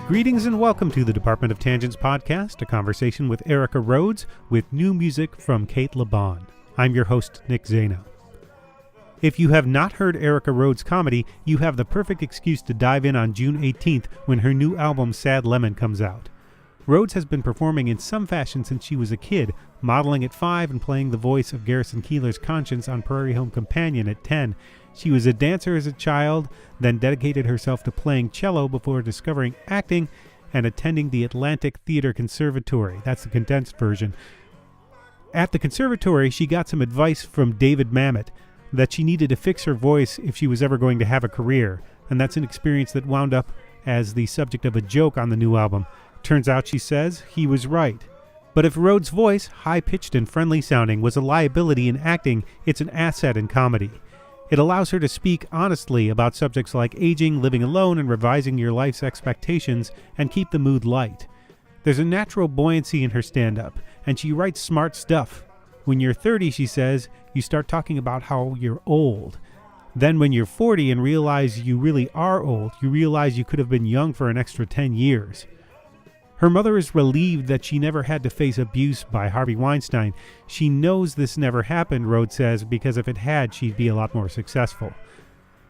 Greetings and welcome to the Department of Tangents podcast, a conversation with Erica Rhodes with new music from Kate LeBon. I'm your host, Nick Zano. If you have not heard Erica Rhodes' comedy, you have the perfect excuse to dive in on June 18th when her new album Sad Lemon comes out. Rhodes has been performing in some fashion since she was a kid, modeling at 5 and playing the voice of Garrison Keillor's Conscience on Prairie Home Companion at 10. She was a dancer as a child, then dedicated herself to playing cello before discovering acting and attending the Atlantic Theater Conservatory. That's the condensed version. At the conservatory, she got some advice from David Mamet that she needed to fix her voice if she was ever going to have a career, and that's an experience that wound up as the subject of a joke on the new album. Turns out, she says, he was right. But if Rhodes' voice, high-pitched and friendly sounding, was a liability in acting, it's an asset in comedy. It allows her to speak honestly about subjects like aging, living alone, and revising your life's expectations, and keep the mood light. There's a natural buoyancy in her stand-up, and she writes smart stuff. When you're 30, she says, you start talking about how you're old. Then when you're 40 and realize you really are old, you realize you could have been young for an extra 10 years. Her mother is relieved that she never had to face abuse by Harvey Weinstein. She knows this never happened, Rhodes says, because if it had, she'd be a lot more successful.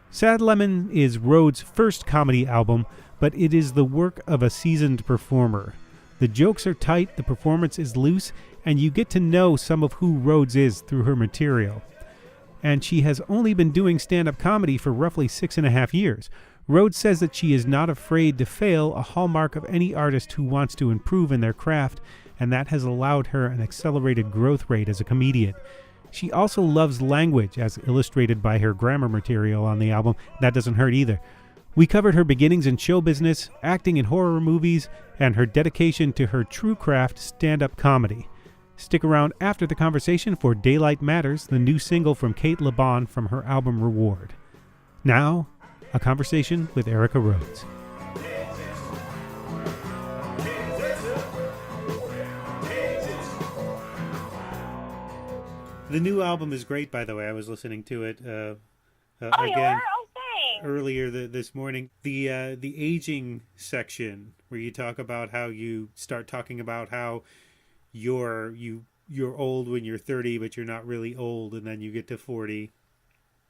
Sad Lemon is Rhodes' first comedy album, but it is the work of a seasoned performer. The jokes are tight, the performance is loose, and you get to know some of who Rhodes is through her material. And she has only been doing stand-up comedy for roughly 6.5 years. Rhodes says that she is not afraid to fail, a hallmark of any artist who wants to improve in their craft, and that has allowed her an accelerated growth rate as a comedian. She also loves language, as illustrated by her grammar material on the album. That doesn't hurt either. We covered her beginnings in show business, acting in horror movies, and her dedication to her true craft, stand-up comedy. Stick around after the conversation for Daylight Matters, the new single from Kate LeBon from her album Reward. Now, a conversation with Erica Rhodes. The new album is great, by the way. I was listening to it again earlier this morning. The aging section where you talk about how you start talking about how you're old when you're 30, but you're not really old, and then you get to 40.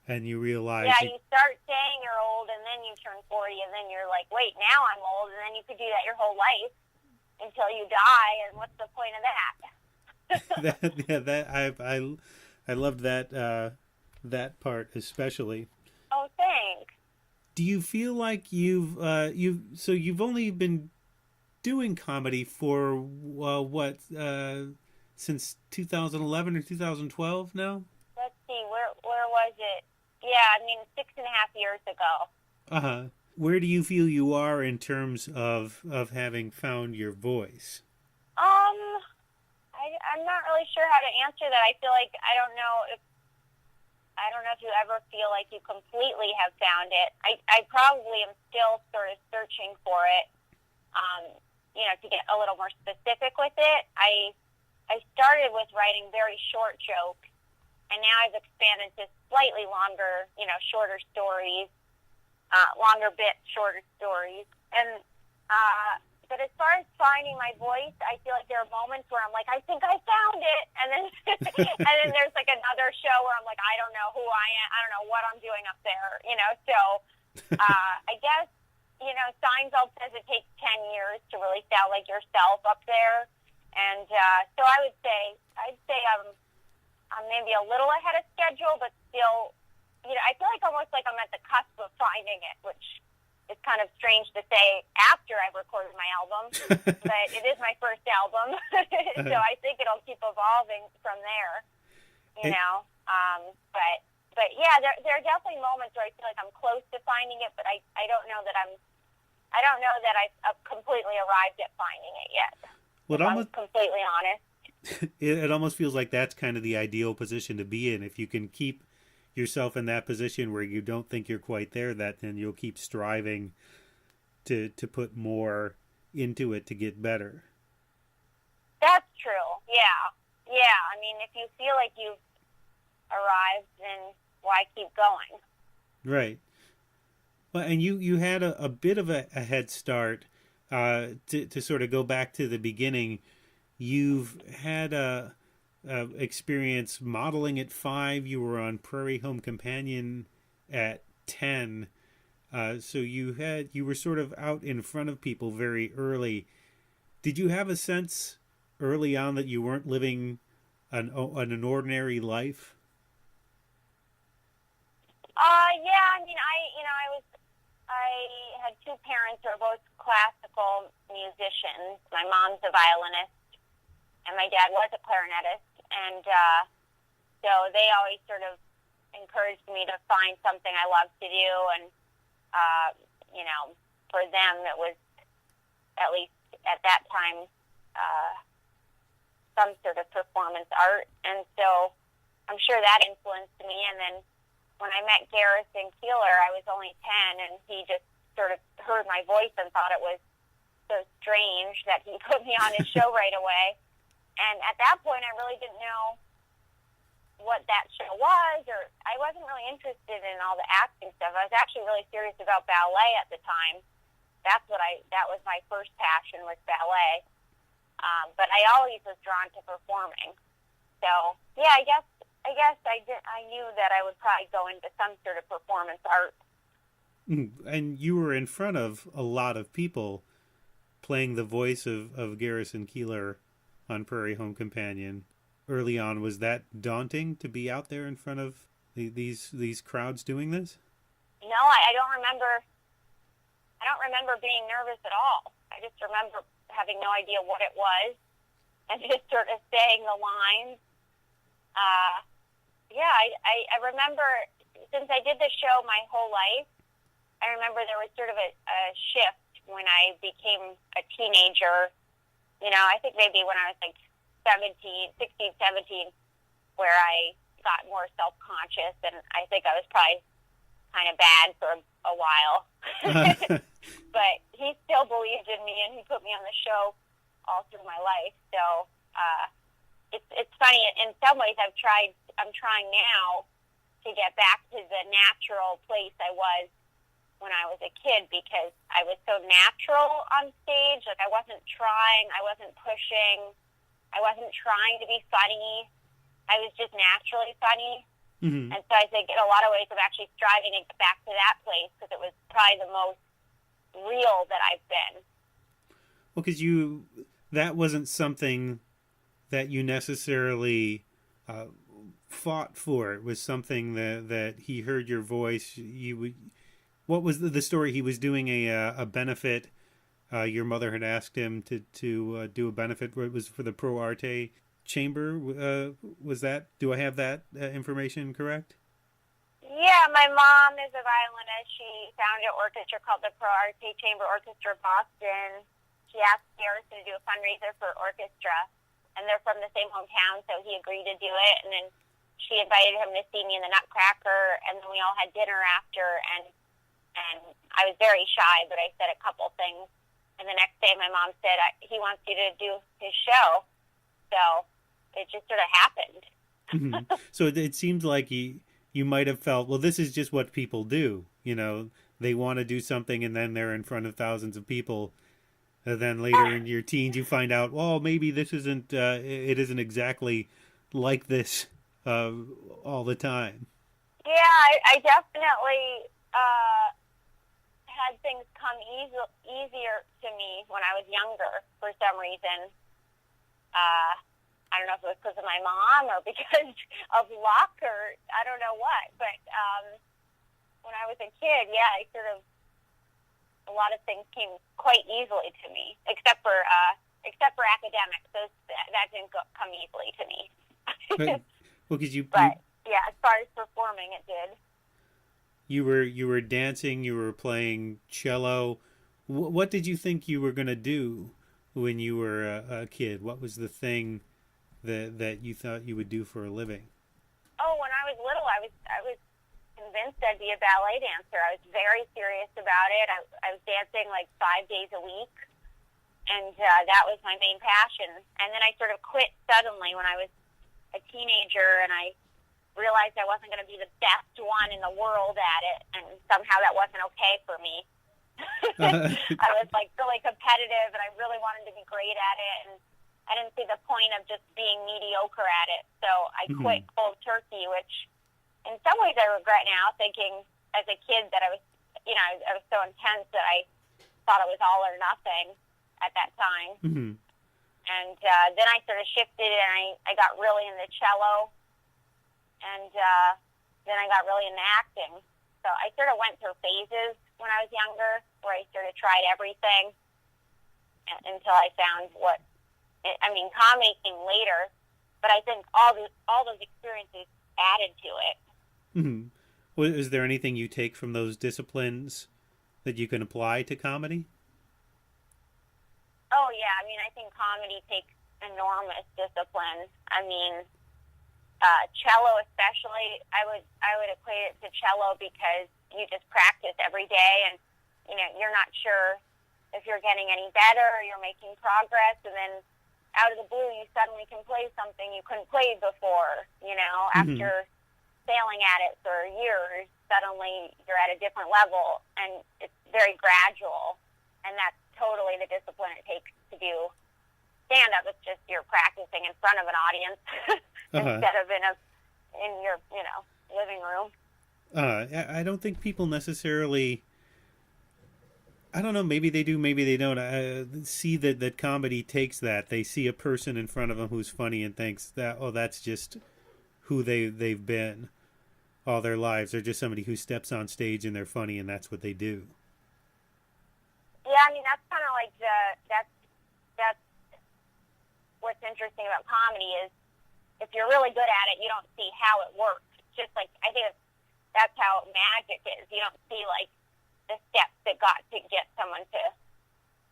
And you realize... Yeah, you start saying you're old, and then you turn 40, and then you're like, wait, now I'm old, and then you could do that your whole life until you die, and what's the point of that? I loved that part especially. Oh, thanks. Do you feel like you've only been doing comedy for since 2011 or 2012 now? Let's see, where was it? Yeah, 6.5 years ago. Uh-huh. Where do you feel you are in terms of having found your voice? I'm not really sure how to answer that. I feel like I don't know if you ever feel like you completely have found it. I probably am still sort of searching for it. To get a little more specific with it. I started with writing very short jokes. And now I've expanded to slightly longer, shorter stories, shorter stories. And, but as far as finding my voice, I feel like there are moments where I'm like, I think I found it. And then, and then there's like another show where I'm like, I don't know who I am. I don't know what I'm doing up there, So, I guess, Seinfeld says it takes 10 years to really sound like yourself up there. And, so I'd say I'm maybe a little ahead of schedule, but still, I feel like almost like I'm at the cusp of finding it, which is kind of strange to say after I've recorded my album, but it is my first album, so I think it'll keep evolving from there, But yeah, there are definitely moments where I feel like I'm close to finding it, but I don't know that I've completely arrived at finding it yet. Well, I'm completely honest. It almost feels like that's kind of the ideal position to be in. If you can keep yourself in that position where you don't think you're quite there, then you'll keep striving to put more into it to get better. That's true. Yeah. I mean, if you feel like you've arrived, then why keep going? Right. Well, and you had a bit of a head start to sort of go back to the beginning. You've had a experience modeling at 5. You were on Prairie Home Companion at 10. So you were sort of out in front of people very early. Did you have a sense early on that you weren't living an ordinary life? Yeah. I mean, I had two parents who were both classical musicians. My mom's a violinist, and my dad was a clarinetist, and so they always sort of encouraged me to find something I loved to do, and for them it was, at least at that time, some sort of performance art, and so I'm sure that influenced me. And then when I met Garrison Keillor, I was only 10, and he just sort of heard my voice and thought it was so strange that he put me on his show right away. And at that point, I really didn't know what that show was, or I wasn't really interested in all the acting stuff. I was actually really serious about ballet at the time. That was my first passion, was ballet. But I always was drawn to performing. So yeah, I guess I knew that I would probably go into some sort of performance art. And you were in front of a lot of people playing the voice of Garrison Keillor on Prairie Home Companion. Early on, was that daunting to be out there in front of these crowds doing this? No, I don't remember. I don't remember being nervous at all. I just remember having no idea what it was and just sort of saying the lines. I remember, since I did the show my whole life, I remember there was sort of a shift when I became a teenager. I think maybe when I was like 16, 17, where I got more self-conscious, and I think I was probably kind of bad for a while. But he still believed in me, and he put me on the show all through my life. So it's funny. In some ways, I'm trying now to get back to the natural place I was when I was a kid, because I was so natural on stage. Like, I wasn't trying, I wasn't pushing, I wasn't trying to be funny. I was just naturally funny. Mm-hmm. And so I think in a lot of ways I'm actually striving to get back to that place, because it was probably the most real that I've been. Well, because that wasn't something that you necessarily fought for. It was something that he heard your voice. What was the story? He was doing a benefit. Your mother had asked him to do a benefit. It was for the Pro Arte Chamber. Was that? Do I have that information correct? Yeah, my mom is a violinist. She founded an orchestra called the Pro Arte Chamber Orchestra Boston. She asked Garrison to do a fundraiser for orchestra, and they're from the same hometown, so he agreed to do it. And then she invited him to see me in the Nutcracker, and then we all had dinner after, and I was very shy, but I said a couple things. And the next day my mom said, he wants you to do his show. So it just sort of happened. Mm-hmm. So it seemed like you might have felt, well, this is just what people do. They want to do something, and then they're in front of thousands of people. And then later in your teens, you find out, well, maybe this isn't, it isn't exactly like this all the time. Yeah, I definitely had things come easier to me when I was younger for some reason. I don't know if it was because of my mom or because of luck or I don't know what. But when I was a kid, a lot of things came quite easily to me, except for academics. That didn't come easily to me. But yeah, as far as performing, it did. You were dancing. You were playing cello. What did you think you were going to do when you were a kid? What was the thing that you thought you would do for a living? Oh, when I was little, I was convinced I'd be a ballet dancer. I was very serious about it. I was dancing like 5 days a week, and that was my main passion. And then I sort of quit suddenly when I was a teenager, and I realized I wasn't going to be the best one in the world at it, and somehow that wasn't okay for me. I was like really competitive, and I really wanted to be great at it, and I didn't see the point of just being mediocre at it. So I quit cold turkey, which in some ways I regret now, thinking as a kid that I was so intense that I thought it was all or nothing at that time. And then I sort of shifted, and I got really into cello, and then I got really into acting. So I sort of went through phases when I was younger, where I sort of tried everything until I found comedy came later, but I think all those experiences added to it. Well, is there anything you take from those disciplines that you can apply to comedy? Oh yeah, I mean, I think comedy takes enormous discipline. I mean, cello especially, I would equate it to cello because you just practice every day, and you're not sure if you're getting any better or you're making progress, and then out of the blue you suddenly can play something you couldn't play before. After failing at it for years, suddenly you're at a different level, and it's very gradual, and that's totally the discipline it takes to do stand-up. It's just you're practicing in front of an audience instead of in your living room. I don't think people necessarily, I don't know, maybe they do, maybe they don't, see that comedy takes that. They see a person in front of them who's funny and thinks that, oh, that's just who they've been all their lives. They're just somebody who steps on stage and they're funny, and that's what they do. Yeah, I mean, that's kind of like that's what's interesting about comedy is if you're really good at it, you don't see how it works. Just like, I think that's how magic is. You don't see like the steps that got to get someone to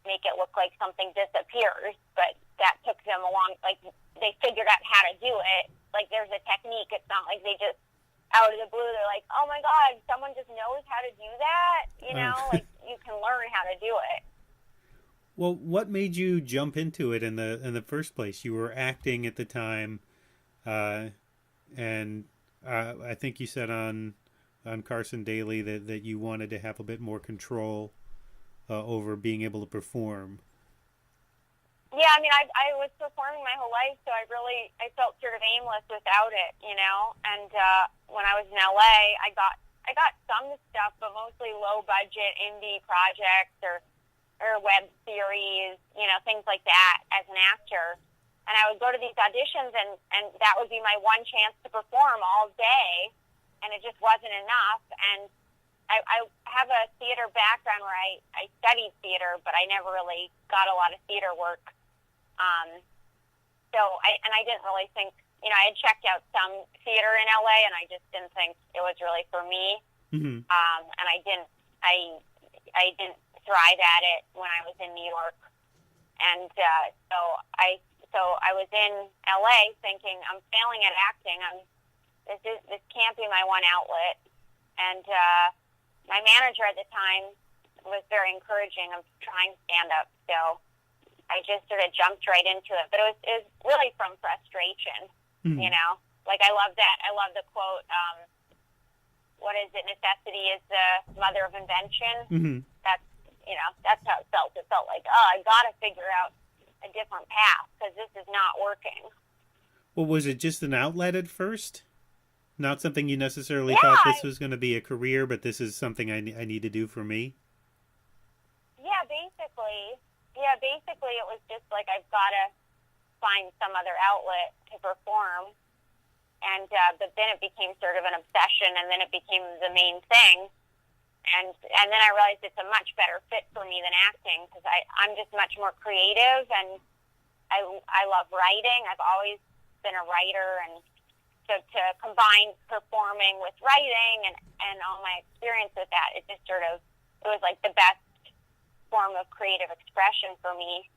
make it look like something disappears, but that took them along. Like, they figured out how to do it. Like, there's a technique. It's not like they just out of the blue, they're like, oh my God, someone just knows how to do that. Like, you can learn how to do it. Well, what made you jump into it in the first place? You were acting at the time, and I think you said on Carson Daly that you wanted to have a bit more control over being able to perform. Yeah, I mean, I was performing my whole life, so I felt sort of aimless without it, And when I was in LA, I got some stuff, but mostly low budget indie projects or web series, things like that as an actor. And I would go to these auditions, and that would be my one chance to perform all day, and it just wasn't enough. And I have a theater background where I studied theater, but I never really got a lot of theater work. I didn't really think, I had checked out some theater in LA, and I just didn't think it was really for me. And I didn't thrive at it when I was in New York. And so I was in LA thinking, I'm failing at acting. This can't be my one outlet. And my manager at the time was very encouraging of trying stand-up. So I just sort of jumped right into it. But it was really from frustration, Like, I love that. I love the quote, what is it? Necessity is the mother of invention. That's how it felt. It felt like, I got to figure out a different path because this is not working. Well, was it just an outlet at first? Not something you necessarily thought this was going to be a career, but this is something I need to do for me? Yeah, basically it was just like, I've got to find some other outlet to perform. And but then it became sort of an obsession, and then it became the main thing. And then I realized it's a much better fit for me than acting because I'm just much more creative, and I love writing. I've always been a writer, and so to combine performing with writing and all my experience with that, it just it was like the best form of creative expression for me,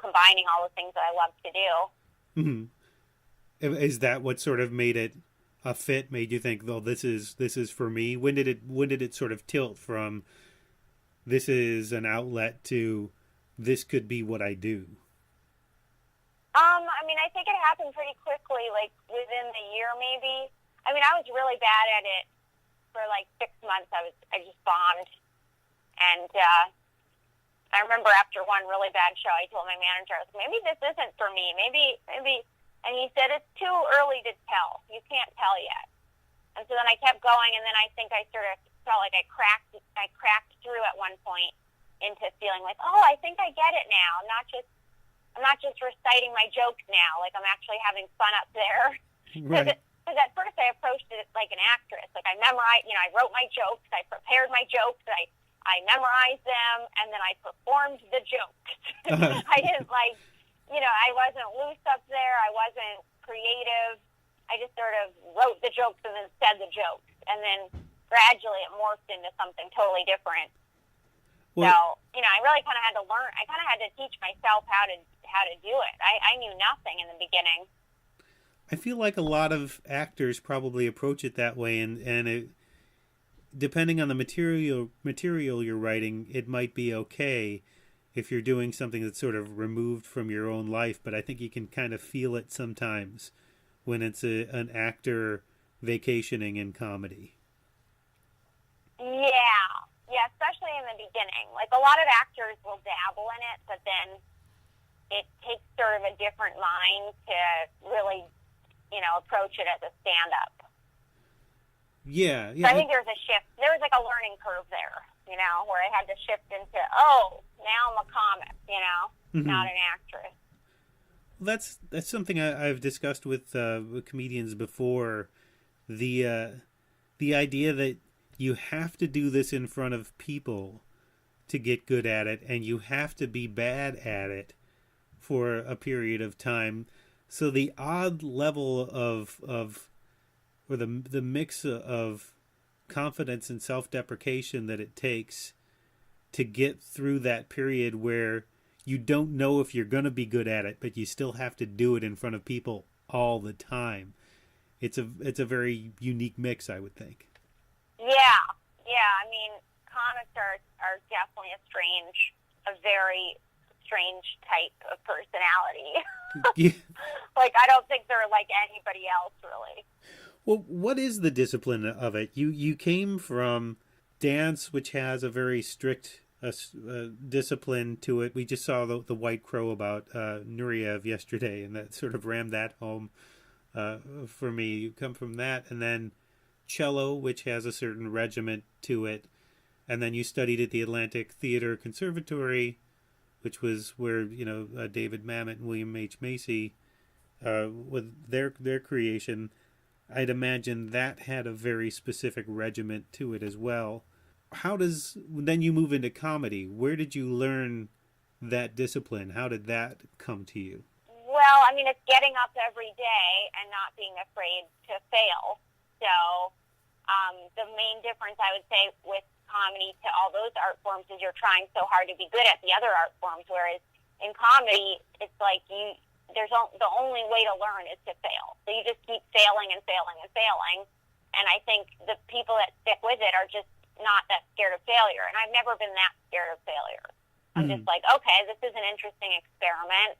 combining all the things that I love to do. Is that what sort of made it a fit, made you think, "Oh, this is for me"? When did it sort of tilt from this is an outlet to this could be what I do? I mean, I think it happened pretty quickly, like within the year maybe. I mean, I was really bad at it for like 6 months. I just bombed. And I remember after one really bad show, I told my manager, I was like, maybe this isn't for me. Maybe. And he said, it's too early to tell. You can't tell yet. And so then I kept going, and then I think I sort of felt like I cracked through at one point into feeling like, oh, I think I get it now. I'm not just reciting my jokes now. Like, I'm actually having fun up there. Right. Because at first I approached it like an actress. Like, I memorized, I wrote my jokes, I prepared my jokes, I memorized them, and then I performed the jokes. I didn't I wasn't loose up there. I wasn't creative. I just sort of wrote the jokes and then said the jokes. And then gradually it morphed into something totally different. Well, so, I really kind of had to learn. I kind of had to teach myself how to do it. I knew nothing in the beginning. I feel like a lot of actors probably approach it that way, and depending on the material you're writing, it might be okay if you're doing something that's sort of removed from your own life. But I think you can kind of feel it sometimes when it's an actor vacationing in comedy. Yeah, especially in the beginning. Like, a lot of actors will dabble in it, but then it takes sort of a different mind to really, approach it as a stand-up. Yeah. So I think there's a shift. There was like a learning curve there, where I had to shift into, now I'm a comic, not an actress. Well, that's something I've discussed with comedians before. The idea that you have to do this in front of people to get good at it, and you have to be bad at it for a period of time. So the odd level or the mix of confidence and self-deprecation that it takes to get through that period where you don't know if you're going to be good at it, but you still have to do it in front of people all the time. It's a very unique mix, I would think. Yeah. I mean, comics are definitely a very strange type of personality. Yeah. Like, I don't think they're like anybody else, really. Well, what is the discipline of it? You came from dance, which has a very strict discipline to it. We just saw the White Crow about Nureyev yesterday, and that sort of rammed that home for me. You come from that, and then cello, which has a certain regiment to it, and then you studied at the Atlantic Theater Conservatory, which was where David Mamet and William H. Macy with their creation. I'd imagine that had a very specific regiment to it as well. Then you move into comedy. Where did you learn that discipline? How did that come to you? Well, I mean, it's getting up every day and not being afraid to fail. So the main difference, I would say, with comedy to all those art forms is you're trying so hard to be good at the other art forms, whereas in comedy, it's like the only way to learn is to fail. So you just keep failing and failing and failing. And I think the people that stick with it are just not that scared of failure. And I've never been that scared of failure. I'm just like, okay, this is an interesting experiment.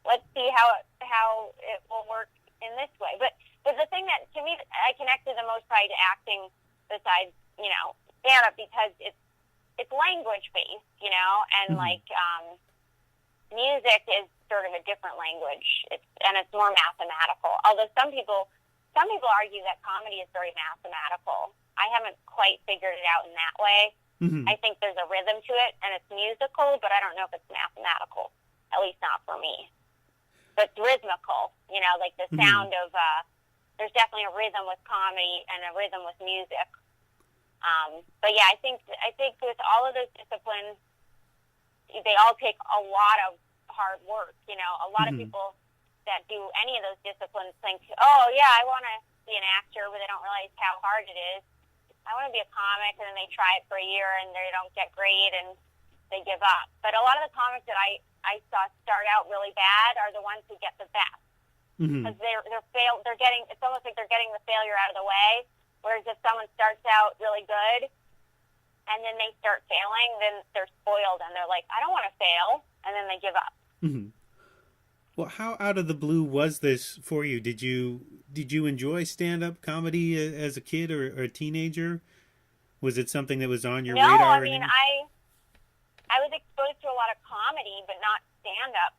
Let's see how it will work in this way. But the thing that, to me, I connected the most probably to acting besides, stand-up, because it's language-based, and music is sort of a different language, and it's more mathematical. Although some people argue that comedy is very mathematical. I haven't quite figured it out in that way. Mm-hmm. I think there's a rhythm to it, and it's musical, but I don't know if it's mathematical, at least not for me. But it's rhythmical, like the sound of, there's definitely a rhythm with comedy and a rhythm with music. But yeah, I think with all of those disciplines, they all take a lot of hard work. A lot of people that do any of those disciplines think, oh yeah, I want to be an actor, but they don't realize how hard it is. I want to be a comic, and then they try it for a year and they don't get great and they give up. But a lot of the comics that I saw start out really bad are the ones who get the best, because they're getting, it's almost like they're getting the failure out of the way. Whereas if someone starts out really good and then they start failing, then they're spoiled and they're like, I don't want to fail, and then they give up. Mm-hmm. Well, how out of the blue was this for you? Did you Did you enjoy stand-up comedy as a kid or a teenager? Was it something that was on your radar? No, I mean, I was exposed to a lot of comedy, but not stand-up.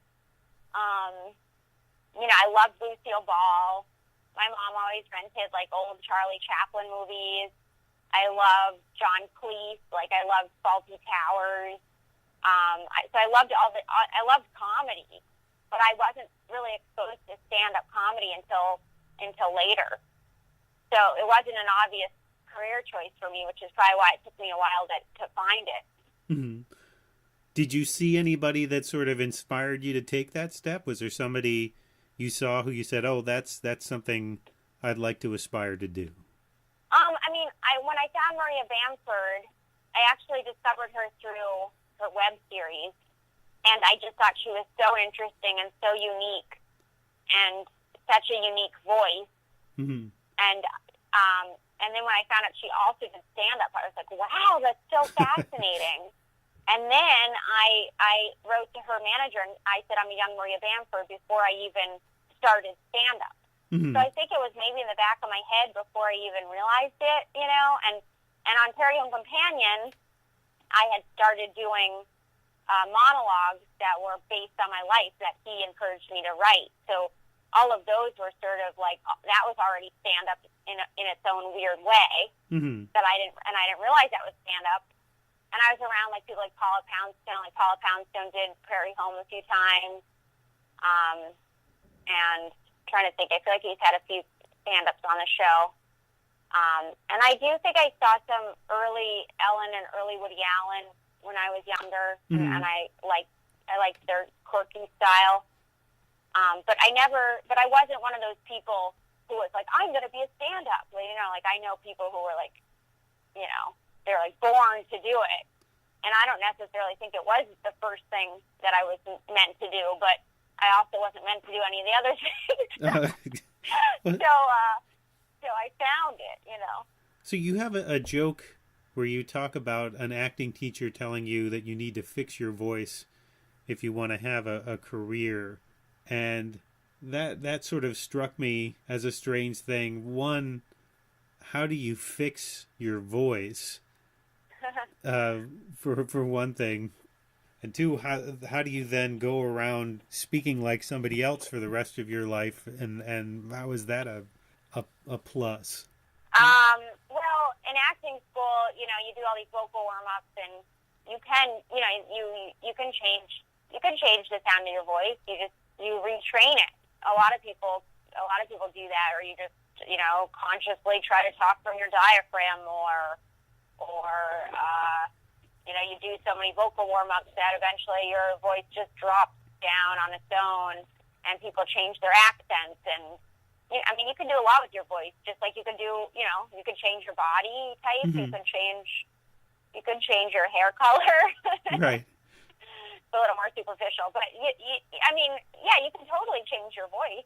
I loved Lucille Ball. My mom always rented, like, old Charlie Chaplin movies. I loved John Cleese. Like, I loved Fawlty Towers. So I loved I loved comedy, but I wasn't really exposed to stand-up comedy until later. So it wasn't an obvious career choice for me, which is probably why it took me a while to find it. Mm-hmm. Did you see anybody that sort of inspired you to take that step? Was there somebody you saw who you said, "Oh, that's something I'd like to aspire to do"? I mean, when I found Maria Bamford, I actually discovered her through her web series, and I just thought she was so interesting and so unique, and such a unique voice. Mm-hmm. And then when I found out she also did stand-up, I was like, wow, that's so fascinating. And then I wrote to her manager, and I said, I'm a young Maria Bamford, before I even started stand-up. Mm-hmm. So I think it was maybe in the back of my head before I even realized it, And on Prairie Home Companion, I had started doing monologues that were based on my life that he encouraged me to write. So all of those were sort of like, that was already stand-up in its own weird way. Mm-hmm. That I didn't realize that was stand-up. And I was around like people like Paula Poundstone. Like Paula Poundstone did Prairie Home a few times. And trying to think, I feel like he's had a few stand-ups on the show. And I do think I saw some early Ellen and early Woody Allen when I was younger. Mm-hmm. And I liked their quirky style. But I wasn't one of those people who was like, I'm going to be a stand-up. Like I know people who were like, they're like born to do it. And I don't necessarily think it was the first thing that I was meant to do, but I also wasn't meant to do any of the other things. So I found it, So you have a joke where you talk about an acting teacher telling you that you need to fix your voice if you want to have a career. And that sort of struck me as a strange thing. One, how do you fix your voice? For one thing. And two, how do you then go around speaking like somebody else for the rest of your life? And how is that a plus? Well, in acting school, you do all these vocal warm-ups, and you can change the sound of your voice. You retrain it. A lot of people do that, or you just, consciously try to talk from your diaphragm, or you do so many vocal warm-ups that eventually your voice just drops down on its own, and people change their accents. And you can do a lot with your voice, just like you can do, you can change your body type. Mm-hmm. You can change your hair color. Right. It's a little more superficial, but you can totally change your voice.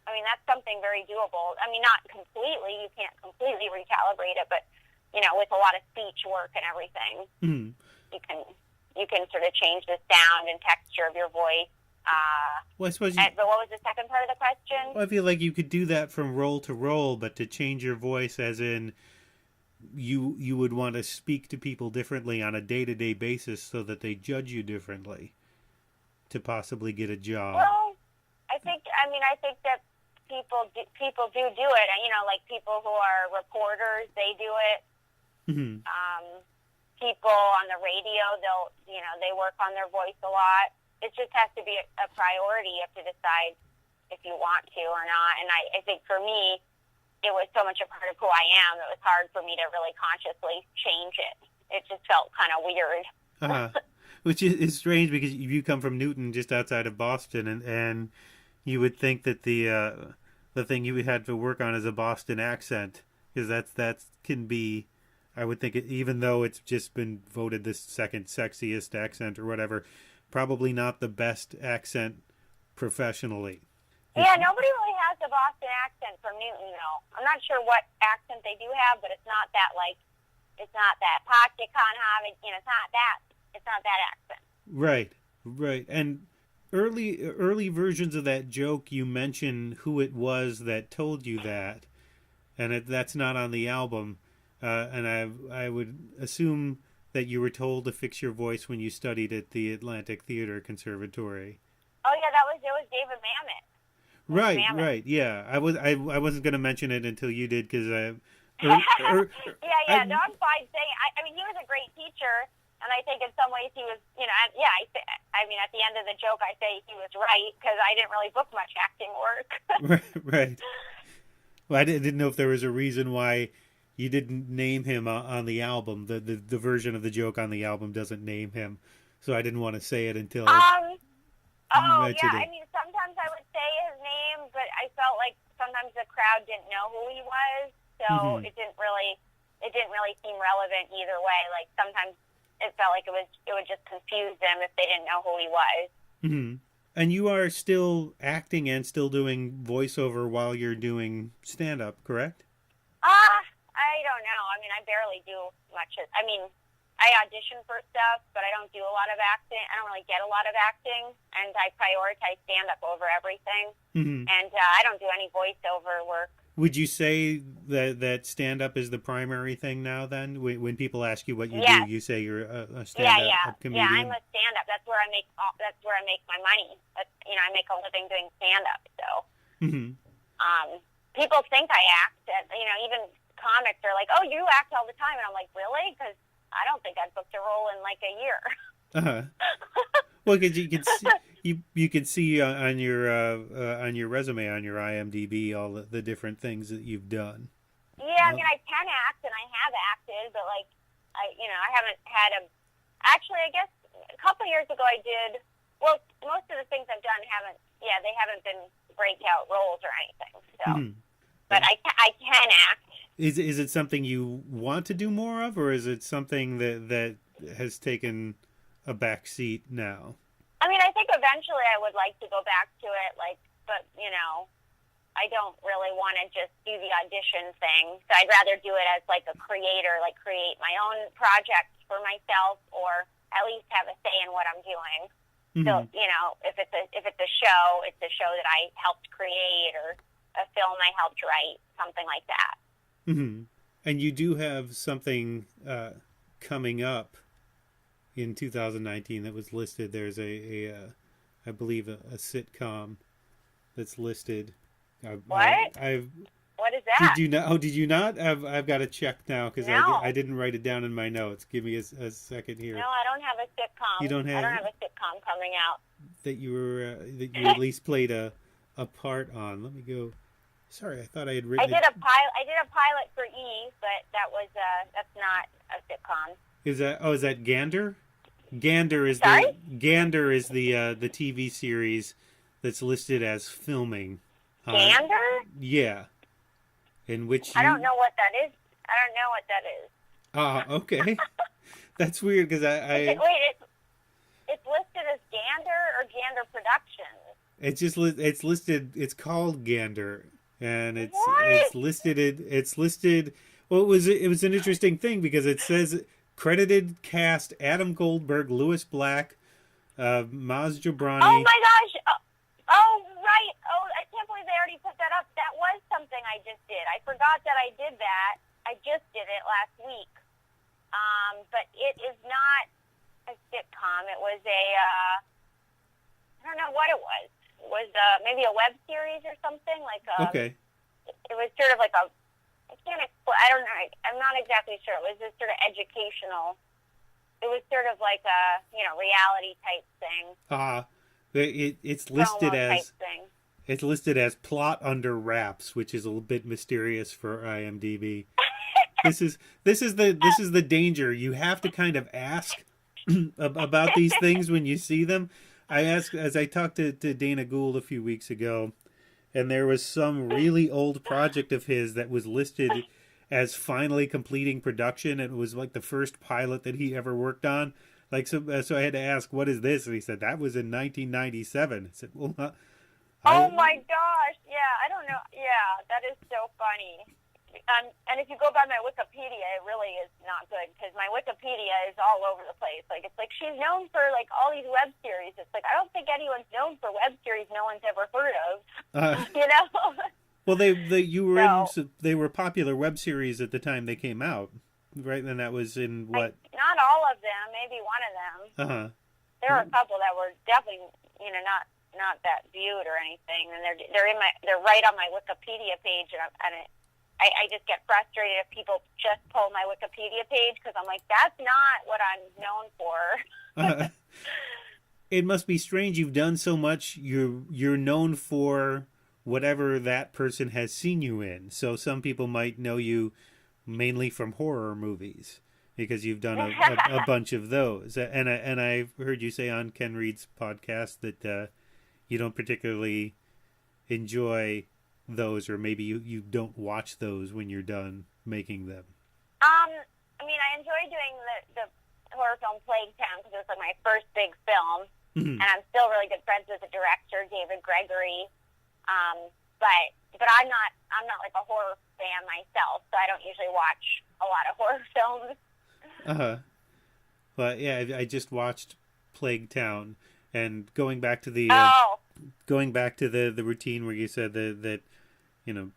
That's something very doable. Not completely. You can't completely recalibrate it, but with a lot of speech work and everything, mm-hmm. you can sort of change the sound and texture of your voice. Well, I suppose. But what was the second part of the question? Well, I feel like you could do that from role to role, but to change your voice, as in you would want to speak to people differently on a day-to-day basis, so that they judge you differently to possibly get a job. Well, I think that people do it. Like people who are reporters, they do it. Mm-hmm. People on the radio, they work on their voice a lot. It just has to be a priority. You have to decide if you want to or not. And I think for me, it was so much a part of who I am. It was hard for me to really consciously change it. It just felt kind of weird. Which is strange, because you come from Newton, just outside of Boston, and you would think that the thing you had to work on is a Boston accent, because that can be, I would think, even though it's just been voted the second sexiest accent or whatever, probably not the best accent professionally. Yeah, nobody really has the Boston accent from Newton, though. I'm not sure what accent they do have, but it's not that pocket con have, it's not that accent. Right. And early versions of that joke, you mention who it was that told you that, and that's not on the album. And I would assume that you were told to fix your voice when you studied at the Atlantic Theater Conservatory. Oh yeah, it was David Mamet. Right, yeah. I wasn't going to mention it until you did because no, I'm fine saying. I mean, he was a great teacher, and I think in some ways he was, I mean, at the end of the joke, I say he was right because I didn't really book much acting work. Right. Well, I didn't know if there was a reason why you didn't name him on the album. The version of the joke on the album doesn't name him, so I didn't want to say it until. Oh yeah, I mean, sometimes I would say his name, but I felt like sometimes the crowd didn't know who he was, so it didn't really seem relevant either way. Like sometimes it felt like it would just confuse them if they didn't know who he was. Mm-hmm. And you are still acting and still doing voiceover while you're doing stand-up, correct? I don't know. I mean, I barely do much. I mean, I audition for stuff, but I don't do a lot of acting. I don't really get a lot of acting, and I prioritize stand-up over everything. Mm-hmm. And I don't do any voiceover work. Would you say that stand-up is the primary thing now then? When people ask you what you do, you say you're a stand-up comedian? Yeah, I'm a stand-up. That's where I make my money. I make a living doing stand-up. So people think I act. Even comics are like, "Oh, you act all the time," and I'm like, "Really?" Because I don't think I've booked a role in like a year. Well, because you can see on your resume on your IMDb all the different things that you've done. Yeah, I mean, I can act and I have acted, but like I haven't had actually, I guess a couple of years ago I did. Well, most of the things I've done they haven't been breakout roles or anything. So, but I can act. Is it something you want to do more of, or is it something that has taken a back seat now? I mean, I think eventually I would like to go back to it, but I don't really want to just do the audition thing. So I'd rather do it as like a creator, like create my own projects for myself, or at least have a say in what I'm doing. Mm-hmm. So, if it's a show, it's a show that I helped create, or a film I helped write, something like that. Mm-hmm. And you do have something coming up in 2019 that was listed. There's I believe a sitcom that's listed. What? What is that? Did you not? Oh, did you not? I've got to check now because no. I didn't write it down in my notes. Give me a second here. No, I don't have a sitcom. You don't have? I don't have a sitcom coming out. That you at least played a part on. Let me go. Sorry, I thought I had written. I did a pilot for E, but that's not a sitcom. Is that Gander? Gander is Sorry? Gander is the TV series that's listed as filming. Gander? Yeah. In which I don't know what that is. I don't know what that is. Okay. That's weird because wait, it's listed as Gander or Gander Productions. It's listed. It's called Gander. And it's listed. Well, it was an interesting thing because it says credited cast: Adam Goldberg, Louis Black, Maz Jobrani. Oh my gosh! Oh right! Oh, I can't believe they already put that up. That was something I just did. I forgot that I did that. I just did it last week. But it is not a sitcom. It was I don't know what it was. It was maybe a web series or something like. Okay. It was sort of like I don't know. I'm not exactly sure. It was just sort of educational. It was sort of like a reality type thing. It's listed as plot under wraps, which is a little bit mysterious for IMDb. This is the danger. You have to kind of ask about these things when you see them. As I talked to Dana Gould a few weeks ago, and there was some really old project of his that was listed as finally completing production. And it was like the first pilot that he ever worked on. So I had to ask, what is this? And he said, that was in 1997. I said, well, oh my gosh. Yeah, I don't know. Yeah, that is so funny. And if you go by my Wikipedia, it really is not good because my Wikipedia is all over the place. Like, it's like she's known for like all these web series. It's like I don't think anyone's known You know? Well, they were popular web series at the time they came out, right? And that was in what? Not all of them, maybe one of them. Uh-huh. There were a couple that were definitely, not that viewed or anything, and they're right on my Wikipedia page, and I just get frustrated if people just pull my Wikipedia page because I'm like, that's not what I'm known for. It must be strange. You've done so much. You're known for whatever that person has seen you in. So some people might know you mainly from horror movies because you've done a bunch of those. And I've heard you say on Ken Reed's podcast that you don't particularly enjoy those, or maybe you don't watch those when you're done making them. I enjoy doing the horror film Plague Town because it was like my first big film, and I'm still really good friends with the director, David Gregory. But I'm not like a horror fan myself, so I don't usually watch a lot of horror films. But yeah, I just watched Plague Town, and going back to the routine where you said that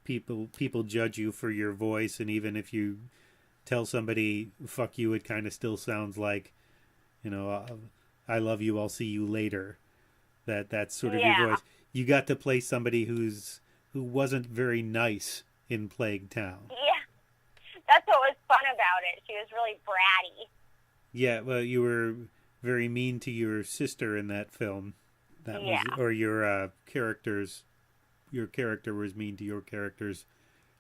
people judge you for your voice, and even if you tell somebody fuck you, it kind of still sounds like I love you, I'll see you later. That's sort of your voice. You got to play somebody who wasn't very nice in Plague Town. Yeah, that's what was fun about it. She was really bratty. Yeah, well, you were very mean to your sister in that film. Or your character was mean to your character's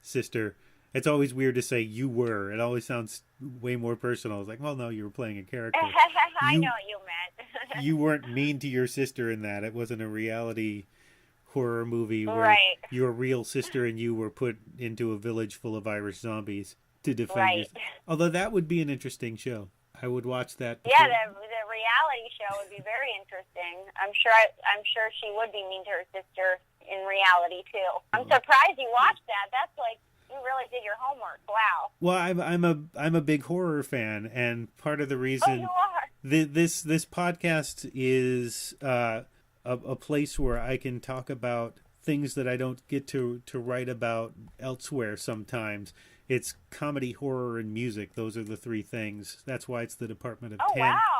sister. It's always weird to say you were. It always sounds way more personal. It's like, well, no, you were playing a character. I know what you meant. You weren't mean to your sister in that. It wasn't a reality horror movie where your real sister and you were put into a village full of Irish zombies to defend yourself. Although that would be an interesting show. I would watch that. Yeah, the reality show would be very interesting. I'm sure she would be mean to her sister in reality too. I'm surprised you watched that. That's like, you really did your homework. Wow. Well, I'm a big horror fan, and part of the reason you are. This podcast is a place where I can talk about things that I don't get to write about elsewhere sometimes. It's comedy, horror, and music. Those are the three things. That's why it's the Department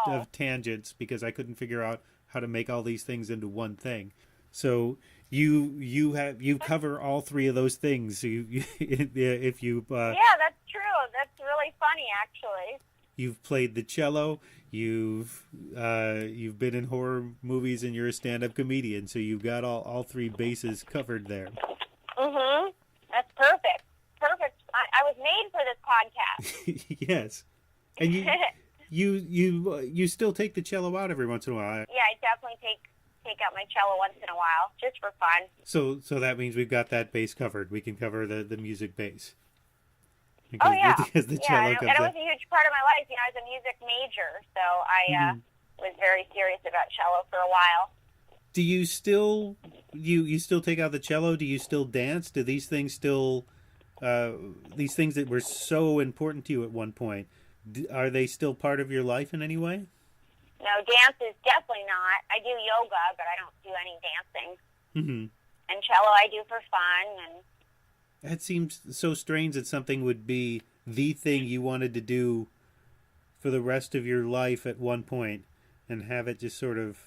of Tangents, because I couldn't figure out how to make all these things into one thing. So you cover all three of those things. Yeah, that's true. That's really funny, actually. You've played the cello. You've been in horror movies, and you're a stand-up comedian. So you've got all three bases covered there. That's perfect. Perfect. I was made for this podcast. Yes, and you still take the cello out every once in a while. Yeah, I definitely take out my cello once in a while, just for fun. So that means we've got that bass covered. We can cover the music bass. Because the cello comes and it was a huge part of my life. I was a music major, so I was very serious about cello for a while. Do you still you still take out the cello? Do you still dance? Do these things still these things that were so important to you at one point, are they still part of your life in any way? No, dance is definitely not. I do yoga, but I don't do any dancing. And cello I do for fun. And that seems so strange that something would be the thing you wanted to do for the rest of your life at one point and have it just sort of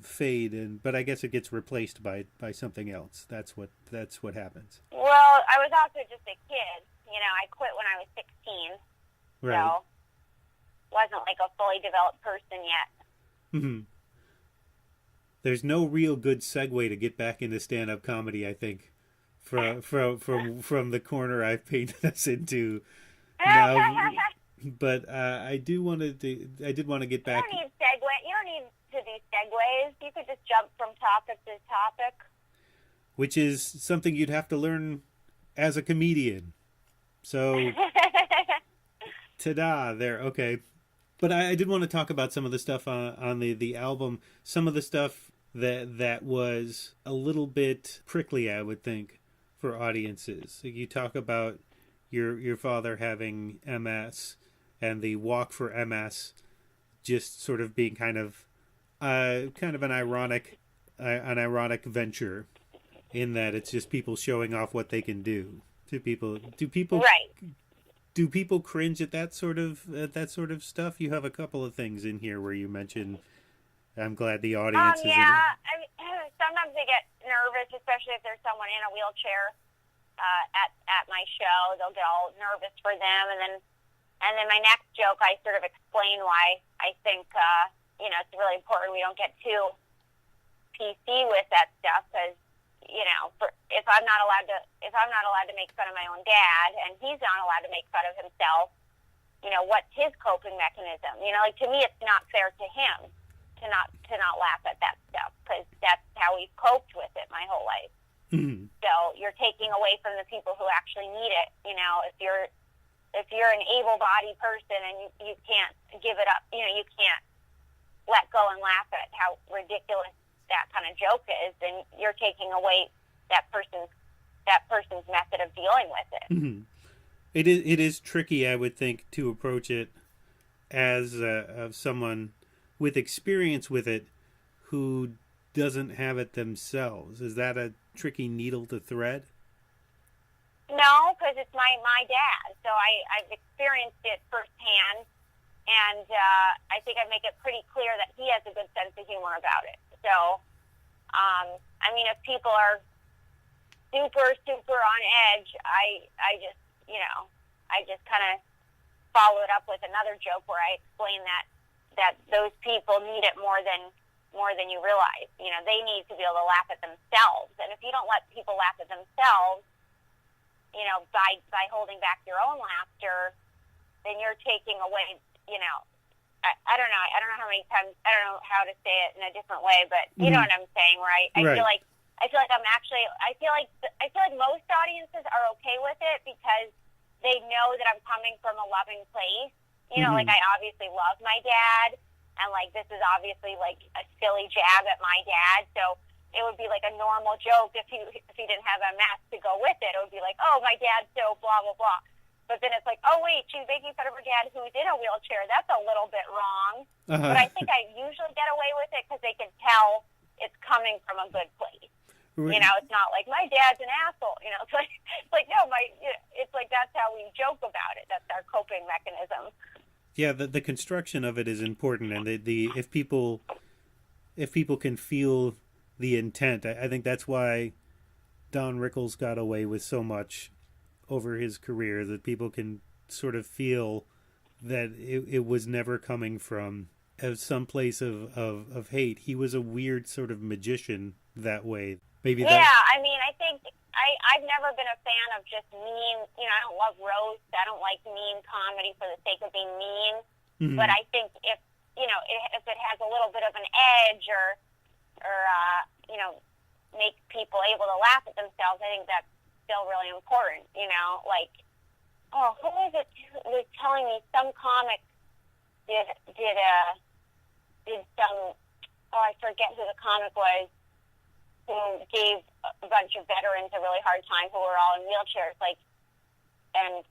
fade. But I guess it gets replaced by something else. That's what happens. Well, I was also just a kid. I quit when I was 16. Right. So wasn't like a fully developed person yet. There's no real good segue to get back into stand-up comedy, I think, from the corner I've painted us into now. But I did want to get back. You don't need to do segues. You could just jump from topic to topic. Which is something you'd have to learn as a comedian. So, ta-da, there, okay. But I did want to talk about some of the stuff on the album. Some of the stuff that was a little bit prickly, I would think, for audiences. You talk about your father having MS and the walk for MS just sort of being kind of an ironic venture. in that it's just people showing off what they can do. Do people Right. do people cringe at that sort of stuff? You have a couple of things in here where you mention, I'm glad the audience is. Yeah. I mean, sometimes they get nervous, especially if there's someone in a wheelchair at my show. They'll get all nervous for them, and then my next joke, I sort of explain why I think it's really important we don't get too PC with that stuff, because if I'm not allowed to make fun of my own dad, and he's not allowed to make fun of himself, what's his coping mechanism? Like, to me, it's not fair to him to not laugh at that stuff, because that's how we've coped with it my whole life. Mm-hmm. So you're taking away from the people who actually need it. If you're an able-bodied person and you can't give it up, you can't let go and laugh at how ridiculous that kind of joke is, then you're taking away that person's method of dealing with it. Mm-hmm. It is tricky, I would think, to approach it as someone with experience with it who doesn't have it themselves. Is that a tricky needle to thread? No, because it's my dad, so I've experienced it firsthand, and I think I make it pretty clear that he has a good sense of humor about it. So, if people are super, super on edge, I just kind of follow it up with another joke where I explain that those people need it more than you realize. They need to be able to laugh at themselves, and if you don't let people laugh at themselves, by holding back your own laughter, then you're taking away, I don't know. I don't know how many times, I don't know how to say it in a different way, but you know what I'm saying, right? I feel like I feel like most audiences are okay with it because they know that I'm coming from a loving place. Like, I obviously love my dad, and like, this is obviously like a silly jab at my dad. So it would be like a normal joke if he didn't have MS to go with it. It would be like, oh, my dad's so blah, blah, blah. But then it's like, oh, wait, she's making fun of her dad who's in a wheelchair. That's a little bit wrong. Uh-huh. But I think I usually get away with it because they can tell it's coming from a good place. Right. It's not like, my dad's an asshole. It's like no, it's like, that's how we joke about it. That's our coping mechanism. Yeah, the construction of it is important, and if people can feel the intent, I think that's why Don Rickles got away with so much over his career, that people can sort of feel that it was never coming from some place of hate. He was a weird sort of magician that way. Maybe I think I've never been a fan of just mean, I don't love roast. I don't like mean comedy for the sake of being mean. Mm-hmm. But I think if it has a little bit of an edge or make people able to laugh at themselves, I think that's still really important. Like, who was it who was telling me some comic did some, I forget who the comic was, who gave a bunch of veterans a really hard time who were all in wheelchairs, like, and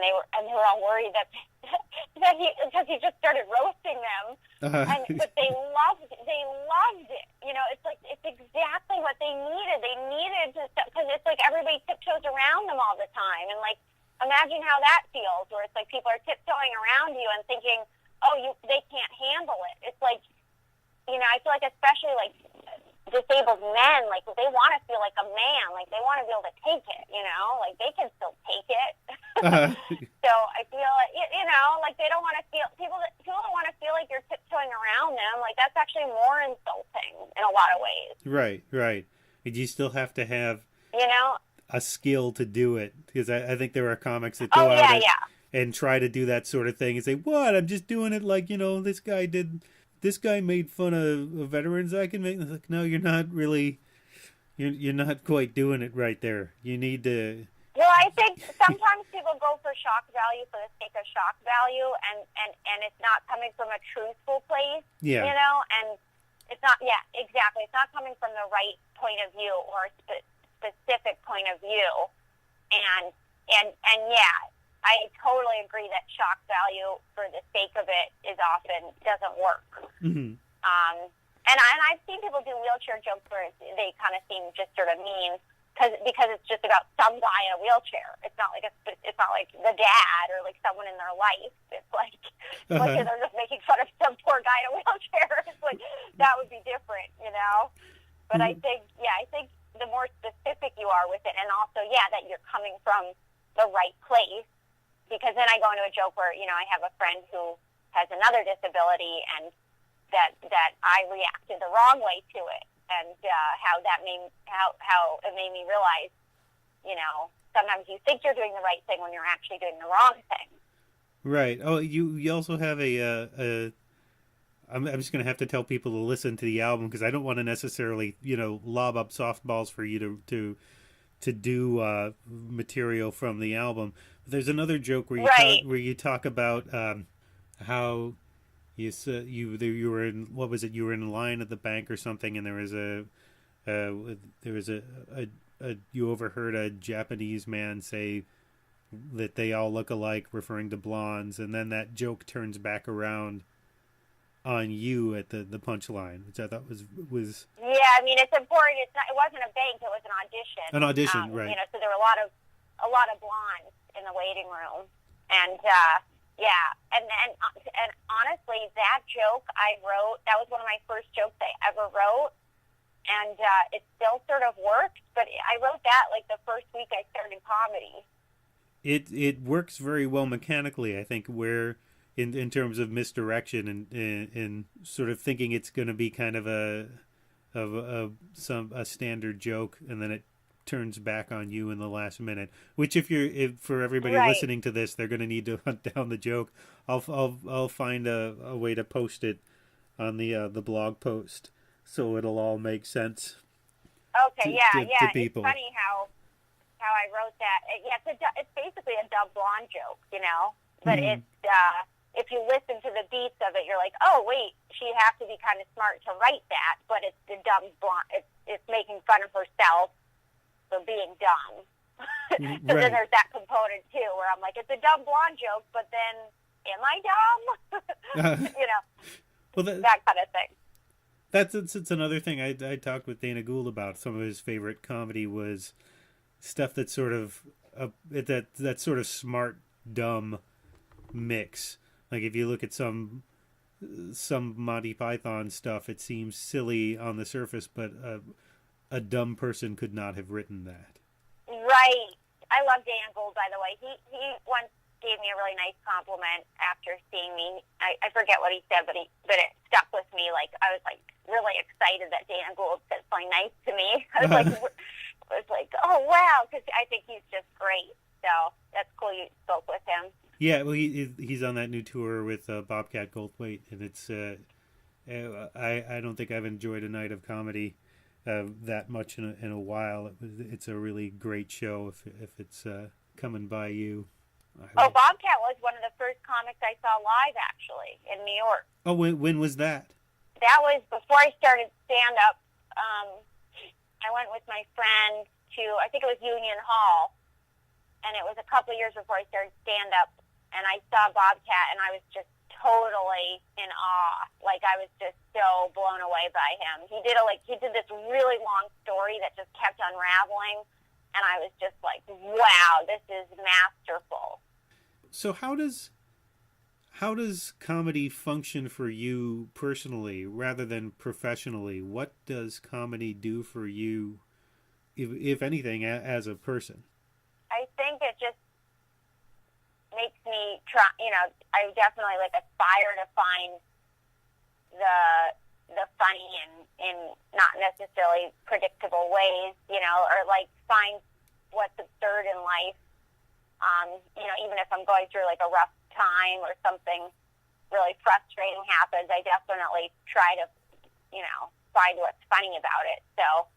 they were all worried that because he just started roasting them, but they loved it. It's like, it's exactly what they needed. They needed to, because it's like everybody tiptoes around them all the time, and like, imagine how that feels, where it's like people are tiptoeing around you and thinking, they can't handle it. It's like, I feel like especially like disabled men, like, they want to feel like a man, like they want to be able to take it, like they can still take it. So I feel like, like they don't want to feel, people don't want to feel like you're tiptoeing around them. Like, that's actually more insulting in a lot of ways. Right. You still have to have, a skill to do it, because I think there are comics that go out and try to do that sort of thing and say, what, I'm just doing it like, this guy made fun of veterans, I can make, like, no, you're not really, you're not quite doing it right there. You need to. Well, I think sometimes people go for shock value for the sake of shock value, and it's not coming from a truthful place, and it's not, exactly. It's not coming from the right point of view or a specific point of view, and I totally agree that shock value for the sake of it is often doesn't work. Mm-hmm. And I've seen people do wheelchair jokes where they kind of seem just sort of mean because it's just about some guy in a wheelchair. It's not like the dad or like someone in their life. It's like they're just making fun of some poor guy in a wheelchair. It's like that would be different, you know. But I think the more specific you are with it, and also that you're coming from the right place, because then I go into a joke where I have a friend who has another disability and that I reacted the wrong way to it, and how it made me realize, sometimes you think you're doing the right thing when you're actually doing the wrong thing. Right. Oh, you also have I'm just going to have to tell people to listen to the album because I don't want to necessarily, lob up softballs for you to do material from the album. But there's another joke where you talk about how you were in, what was it? You were in line at the bank or something, and there was you overheard a Japanese man say that they all look alike, referring to blondes, and then that joke turns back around on you at the punchline, which I thought was. Yeah, I mean, it's important. It wasn't a bank; it was an audition. An audition, right? So there were a lot of blondes in the waiting room, and and honestly, that joke I wrote. That was one of my first jokes I ever wrote, and it still sort of worked. But I wrote that like the first week I started comedy. It works very well mechanically, I think, where. In terms of misdirection and sort of thinking it's going to be kind of a standard joke, and then it turns back on you in the last minute. Which, if for everybody listening to this, they're going to need to hunt down the joke. I'll find a way to post it on the blog post so it'll all make sense. Okay, to people. It's funny how I wrote that. It's basically a dumb blonde joke, but it's. If you listen to the beats of it, you're like, oh, wait, she'd have to be kind of smart to write that, but it's the dumb blonde. It's making fun of herself for being dumb. So then there's that component, too, where I'm like, it's a dumb blonde joke, but then, am I dumb? Well, that kind of thing. It's another thing I talked with Dana Gould about. Some of his favorite comedy was stuff that's sort of, that sort of smart, dumb mix. Like if you look at some Monty Python stuff, it seems silly on the surface, but a dumb person could not have written that. Right. I love Dana Gould, by the way. He once gave me a really nice compliment after seeing me. I forget what he said, but it stuck with me. Like I was like really excited that Dana Gould said something nice to me. I was like, oh wow, because I think he's just great. So that's cool. You spoke with him. Yeah, well, he's on that new tour with Bobcat Goldthwait, and it's I don't think I've enjoyed a night of comedy that much in a while. It's a really great show if it's coming by you. Bobcat was one of the first comics I saw live, actually, in New York. Oh, when was that? That was before I started stand-up. I went with my friend to, I think it was Union Hall, and it was a couple of years before I started stand-up. And I saw Bobcat, and I was just totally in awe. Like, I was just so blown away by him. He did this really long story that just kept unraveling, and I was just like, wow, this is masterful. So how does comedy function for you personally rather than professionally? What does comedy do for you, if anything, as a person? I think it just makes me try, I definitely aspire to find the funny in not necessarily predictable ways, or find what's absurd in life. Even if I'm going through a rough time or something really frustrating happens, I definitely try to, find what's funny about it. So,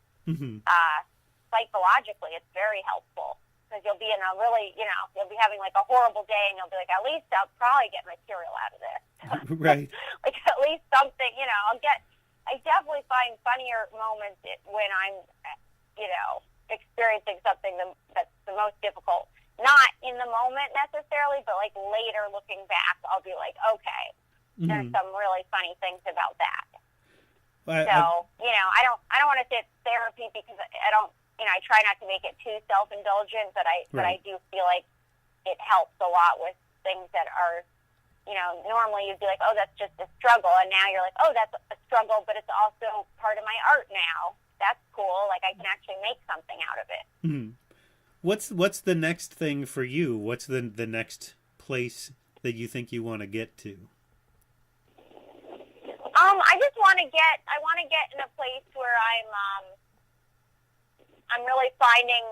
psychologically, it's very helpful. Because you'll be in a really, you'll be having a horrible day, and you'll be like, at least I'll probably get material out of this. Right. At least something, I definitely find funnier moments when I'm, experiencing something that's the most difficult. Not in the moment necessarily, but later looking back, I'll be like, okay, there's some really funny things about that. So, I don't want to say it's therapy because I don't, I try not to make it too self-indulgent, but I do feel like it helps a lot with things that are, normally you'd be like, oh, that's just a struggle. And now you're like, oh, that's a struggle, but it's also part of my art now. That's cool. Like I can actually make something out of it. Mm-hmm. What's the next thing for you? What's the next place that you think you want to get to? I just want to get in a place where I'm really finding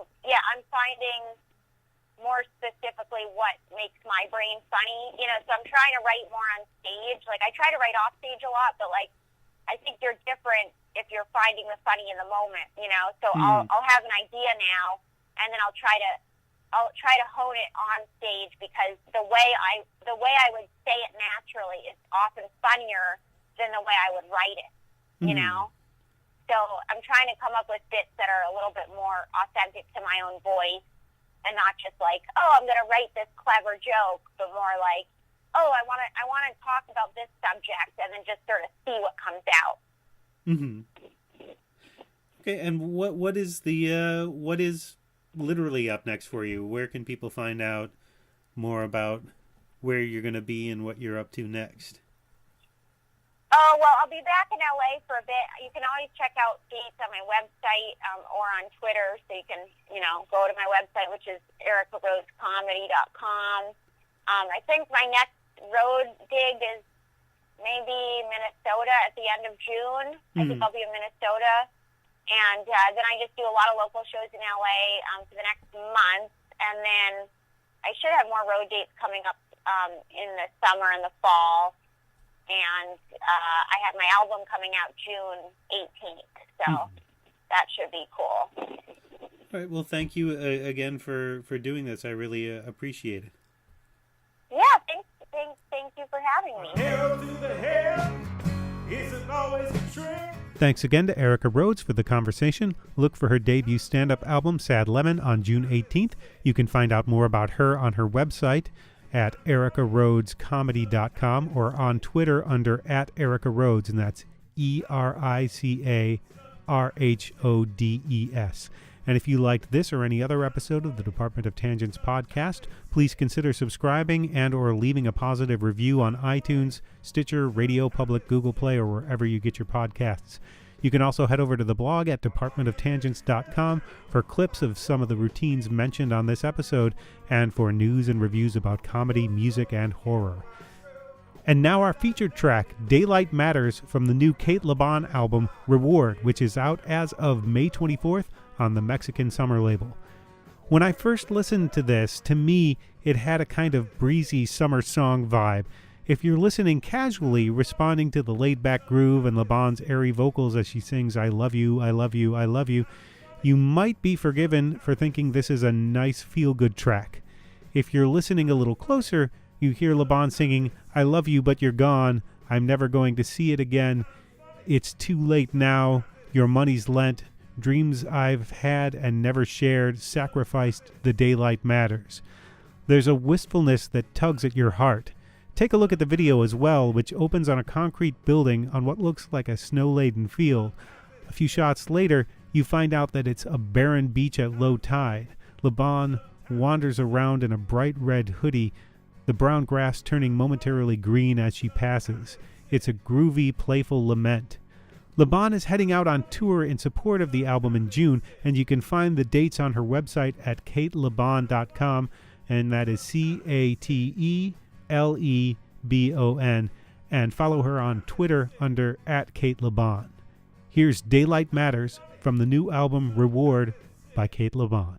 more specifically what makes my brain funny, so I'm trying to write more on stage. Like I try to write off stage a lot, but like I think you're different if you're finding the funny in the moment, so I'll have an idea now and then I'll try to hone it on stage because the way I would say it naturally is often funnier than the way I would write it, So I'm trying to come up with bits that are a little bit more authentic to my own voice and not just like, oh, I'm going to write this clever joke, but more like, oh, I want to talk about this subject and then just sort of see what comes out. Mm-hmm. Okay, and what is literally up next for you? Where can people find out more about where you're going to be and what you're up to next? Oh, well, I'll be back in LA for a bit. You can always check out dates on my website or on Twitter. So you can, go to my website, which is ericarhodescomedy.com. I think my next road gig is maybe Minnesota at the end of June. I think I'll be in Minnesota. And then I just do a lot of local shows in LA for the next month. And then I should have more road dates coming up in the summer and the fall. And I have my album coming out June 18th, so that should be cool. All right, well, thank you again for doing this. I really appreciate it. Yeah, thank you for having me. Hell to the hell isn't always a trend. Thanks again to Erica Rhodes for the conversation. Look for her debut stand-up album, Sad Lemon, on June 18th. You can find out more about her on her website at ericarhodescomedy.com or on Twitter under @EricaRhodes, and that's ERICARHODES. And if you liked this or any other episode of the Department of Tangents podcast, please consider subscribing and or leaving a positive review on iTunes, Stitcher, Radio Public, Google Play, or wherever you get your podcasts. You can also head over to the blog at departmentoftangents.com for clips of some of the routines mentioned on this episode and for news and reviews about comedy, music, and horror. And now our featured track, Daylight Matters, from the new Kate Laban album, Reward, which is out as of May 24th on the Mexican Summer label. When I first listened to this, to me, it had a kind of breezy summer song vibe. If you're listening casually, responding to the laid-back groove and Laban's airy vocals as she sings, I love you, I love you, I love you, you might be forgiven for thinking this is a nice feel-good track. If you're listening a little closer, you hear Laban singing, I love you, but you're gone, I'm never going to see it again, it's too late now, your money's lent, dreams I've had and never shared, sacrificed, the daylight matters. There's a wistfulness that tugs at your heart. Take a look at the video as well, which opens on a concrete building on what looks like a snow-laden field. A few shots later, you find out that it's a barren beach at low tide. Laban wanders around in a bright red hoodie, the brown grass turning momentarily green as she passes. It's a groovy, playful lament. Laban is heading out on tour in support of the album in June, and you can find the dates on her website at kateleban.com, and that is CATELEBON, and follow her on Twitter under @KateLaban. Here's Daylight Matters from the new album Reward by Kate Laban.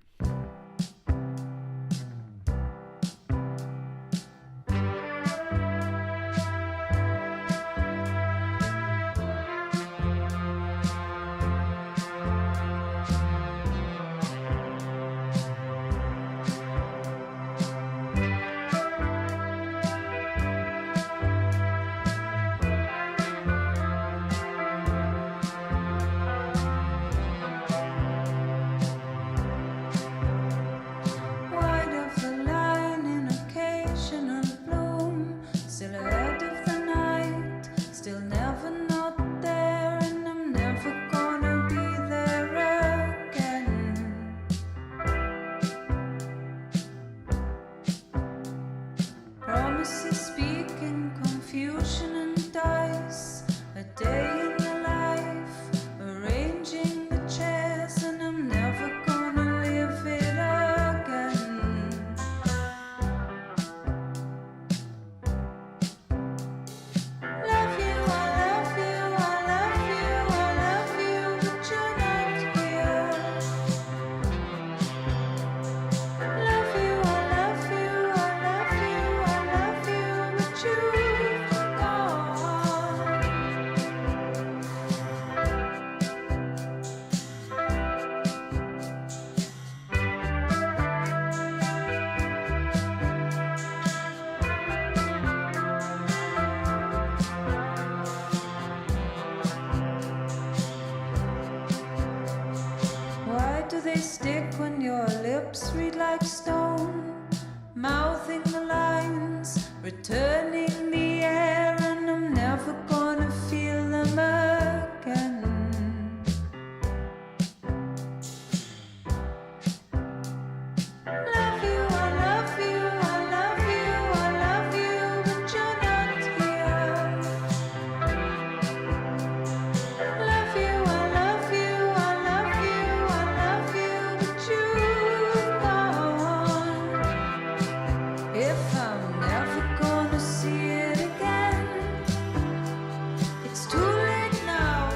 speak in confusion and dice. A day in the life, arranging the chairs, and I'm never gonna live it again. Love you, I love you, I love you, I love you, but you're not here. Love you, I love you, I love you, I love you, but you've gone. Why do they stick when your lips read like stone? Mouthing the lines, returning the air, and I'm never gonna feel them again. Love you, I love you, I love you, I love you, but you're not here. Love you, I love you, I love you, I love you, but you've gone. If I'm never gonna see it again, it's too late now.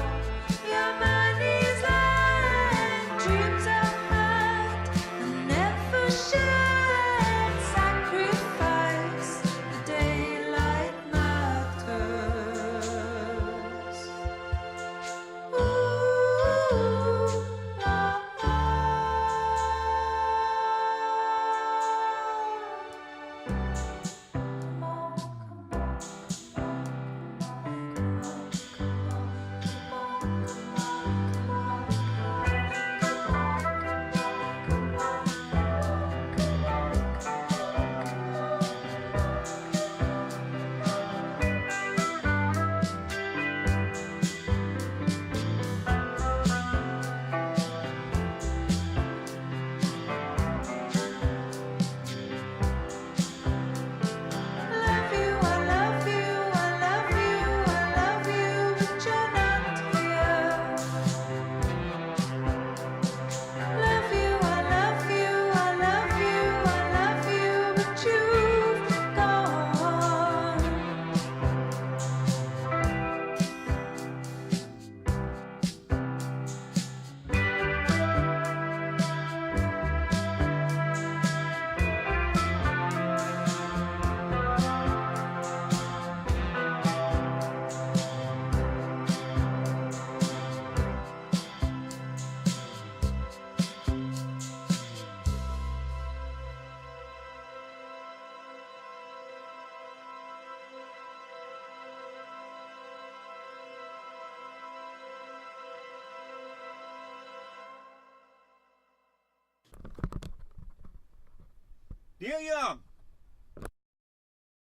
Your money's lying, dreams I've had and never shared. Sacrifice the daylight matters. Ooh, la, la. Come on, come on, come on, come on, come on, Love you, I love you, I love you, I love you, but you're not here. Love you, I love you, I love you, I love you, but you've gone. Neil Young.